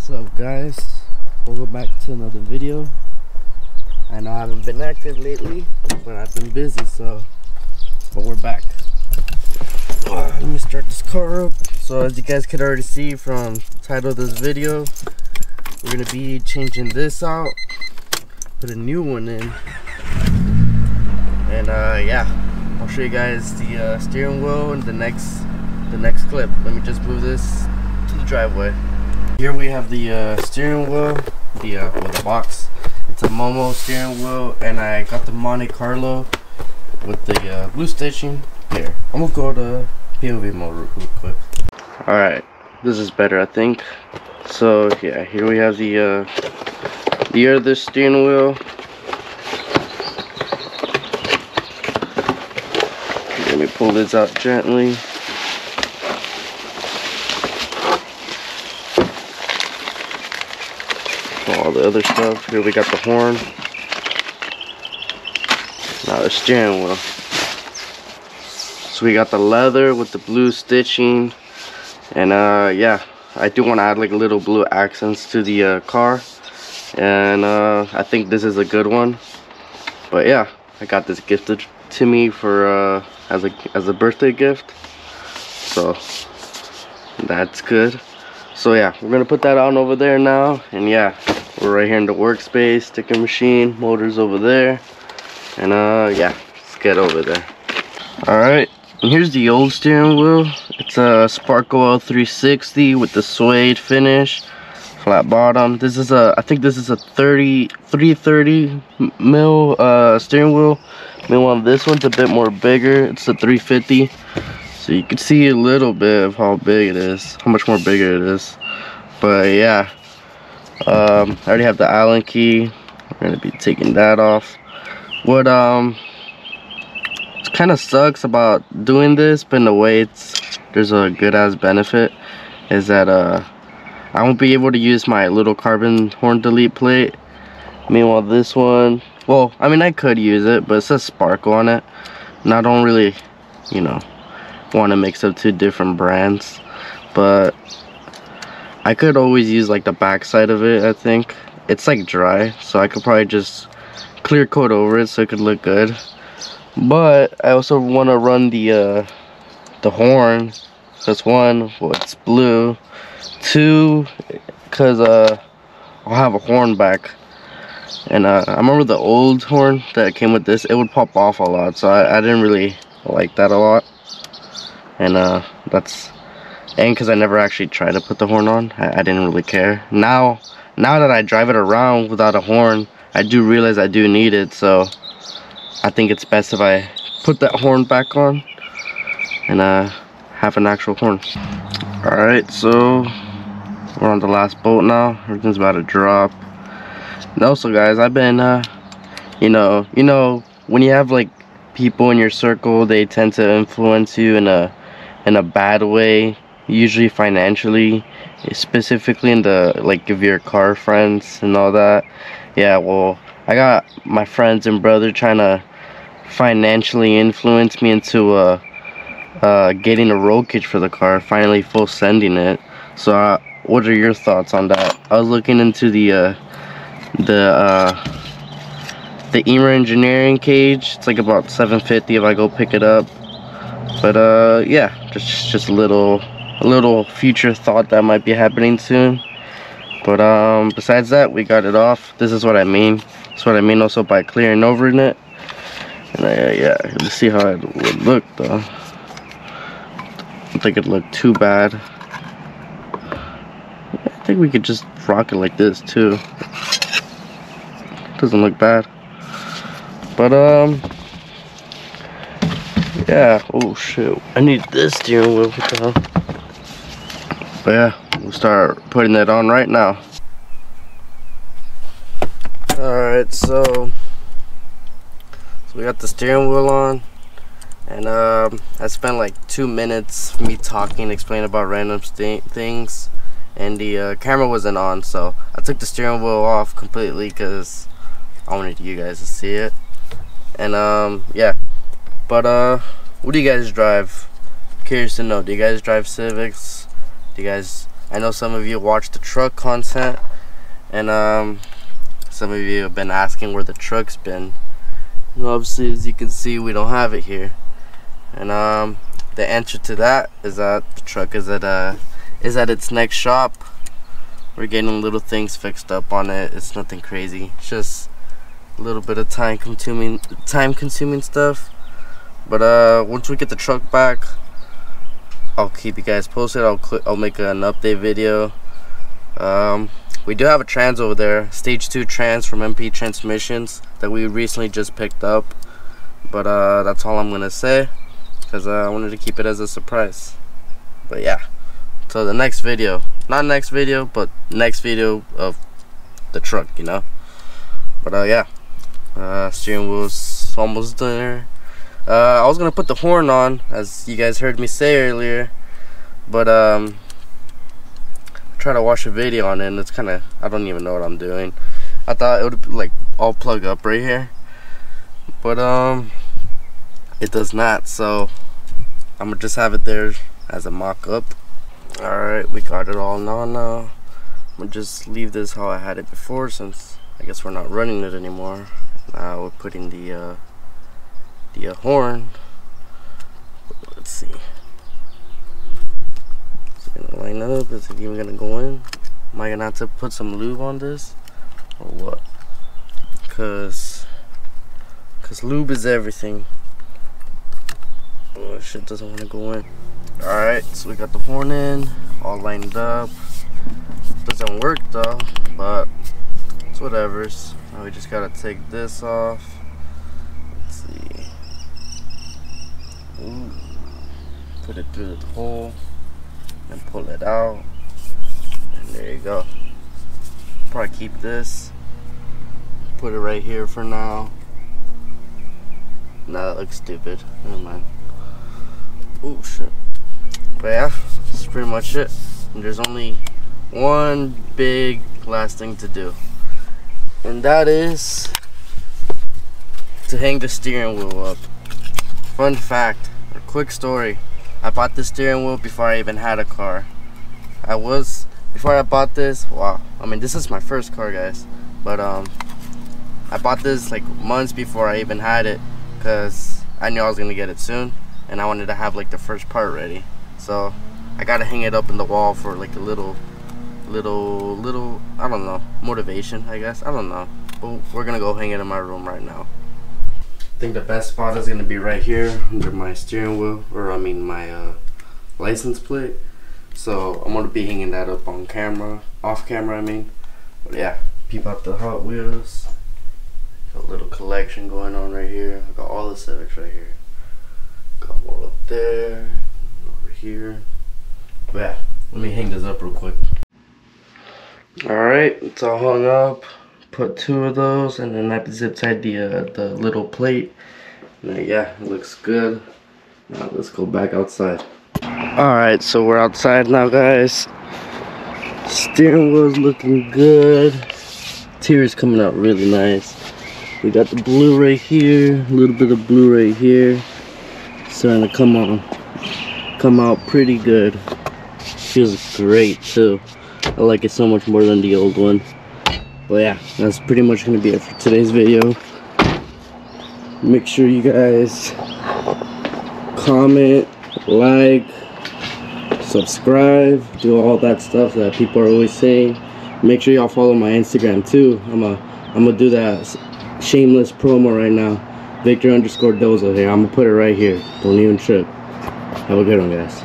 What's up, guys? Welcome back to another video. I know I haven't been active lately, but I've been busy, but we're back. Let me start this car up. So as you guys could already see from the title of this video, we're gonna be changing this out, put a new one in, and yeah, I'll show you guys the steering wheel in the next clip. Let me just move this to the driveway. Here we have the steering wheel, the box. It's a Momo steering wheel, and I got the Monte Carlo with the blue stitching. Here, I'm gonna go to POV mode real quick. Alright, this is better, I think. So yeah, here we have the other steering wheel. Let me pull this out gently. All the other stuff. Here we got the horn. Now the steering wheel. So we got the leather with the blue stitching, and yeah, I do want to add like little blue accents to the car, and I think this is a good one. But yeah, I got this gifted to me for as a birthday gift, so that's good. So yeah, we're gonna put that on over there now, and yeah, we're right here in the workspace, sticker machine, motors over there, and yeah, let's get over there. Alright, and here's the old steering wheel. It's a Sparkle L360 with the suede finish, flat bottom. This is I think this is a 330 mil steering wheel. Meanwhile, this one's a bit more bigger. It's a 350. So you can see a little bit of how big it is, how much more bigger it is. But yeah, I already have the Allen key. We're gonna be taking that off. What kind of sucks about doing this, but in a way there's a good ass benefit, is that I won't be able to use my little carbon horn delete plate. Meanwhile, this one, well, I mean, I could use it, but it says Sparkle on it, and I don't really, you know, want to mix up two different brands. But I could always use like the back side of it. I think it's like dry, so I could probably just clear coat over it so it could look good. But I also want to run the horn, because one, well, it's blue, two, because I'll have a horn back. And I remember the old horn that came with this, it would pop off a lot, so I didn't really like that a lot. And because I never actually tried to put the horn on, I didn't really care. Now that I drive it around without a horn, I do realize I do need it, so I think it's best if I put that horn back on and have an actual horn. Alright, so we're on the last bolt now. Everything's about to drop. And also, guys, I've been you know when you have like people in your circle, they tend to influence you in a bad way, usually financially, specifically in the like of your car friends and all that. Yeah, well, I got my friends and brother trying to financially influence me into getting a roll cage for the car, finally full sending it. So what are your thoughts on that? I was looking into the Emer Engineering cage. It's like about $750 if I go pick it up. But yeah, just a little future thought that might be happening soon. But besides that, we got it off. This is what I mean. That's what I mean also by clearing over in it. And yeah, let's see how it would look though. I don't think it looked too bad. I think we could just rock it like this too. Doesn't look bad. But yeah, oh shit, I need this steering wheel. What the hell? But yeah, we'll start putting that on right now. Alright, so we got the steering wheel on, and I spent like 2 minutes me talking, explaining about random things, and the camera wasn't on, so I took the steering wheel off completely because I wanted you guys to see it. And yeah, but what do you guys drive? Curious to know. Do you guys drive Civics? Do you guys I know some of you watch the truck content, and some of you have been asking where the truck's been. And obviously, as you can see, we don't have it here. And the answer to that is that the truck is at its next shop. We're getting little things fixed up on it. It's nothing crazy. It's just a little bit of time consuming stuff. But once we get the truck back, I'll keep you guys posted. I'll make an update video. We do have a trans over there, stage 2 trans from MP Transmissions that we recently just picked up. But that's all I'm gonna say, because I wanted to keep it as a surprise. But yeah, so the next video, not next video, but next video of the truck, you know. But yeah, steering wheel's almost there. I was gonna put the horn on, as you guys heard me say earlier, but try to watch a video on it, and it's kind of, I don't even know what I'm doing. I thought it would like all plug up right here, but it does not, so I'm gonna just have it there as a mock-up. Alright, we got it all on now. I'm gonna just leave this how I had it before, since I guess we're not running it anymore. Now we're putting the horn. Let's see. Is it gonna line up? Is it even gonna go in? Am I gonna have to put some lube on this, or what? Cause lube is everything. Oh, shit doesn't want to go in. Alright, so we got the horn in, all lined up. Doesn't work though, but it's whatever's. Now we just gotta take this off. Let's see. Ooh. Put it through the hole and pull it out. And there you go. Probably keep this. Put it right here for now. Nah, that looks stupid. Never mind. Oh shit. But yeah, that's pretty much it. And there's only one big last thing to do, and that is to hang the steering wheel up. Fun fact, or quick story, I bought the steering wheel before I even had a car. Before I bought this, wow, I mean, this is my first car, guys, but I bought this like months before I even had it, because I knew I was gonna get it soon, and I wanted to have like the first part ready. So I gotta hang it up in the wall for like a little, I don't know, motivation, I guess. I don't know. But we're gonna go hang it in my room right now. I think the best spot is gonna be right here under my steering wheel, or I mean my license plate. So I'm gonna be hanging that up on camera, off camera I mean. But yeah, peep out the Hot Wheels. Got a little collection going on right here. I got all the Civics right here. Got more up there, over here. But yeah, let me hang this up real quick. Alright, it's all hung up. Put 2 of those, and then I zip tied the little plate. And yeah, it looks good. Now let's go back outside. Alright, so we're outside now, guys. Steering wheel's looking good. Interior's coming out really nice. We got the blue right here, a little bit of blue right here. Starting to come out pretty good. Feels great too. I like it so much more than the old one. But yeah, that's pretty much gonna be it for today's video. Make sure you guys comment, like, subscribe, do all that stuff that people are always saying. Make sure y'all follow my Instagram too. I'm gonna do that shameless promo right now. Victor_Dozo here. I'm gonna put it right here. Don't even trip. Have a good one, guys.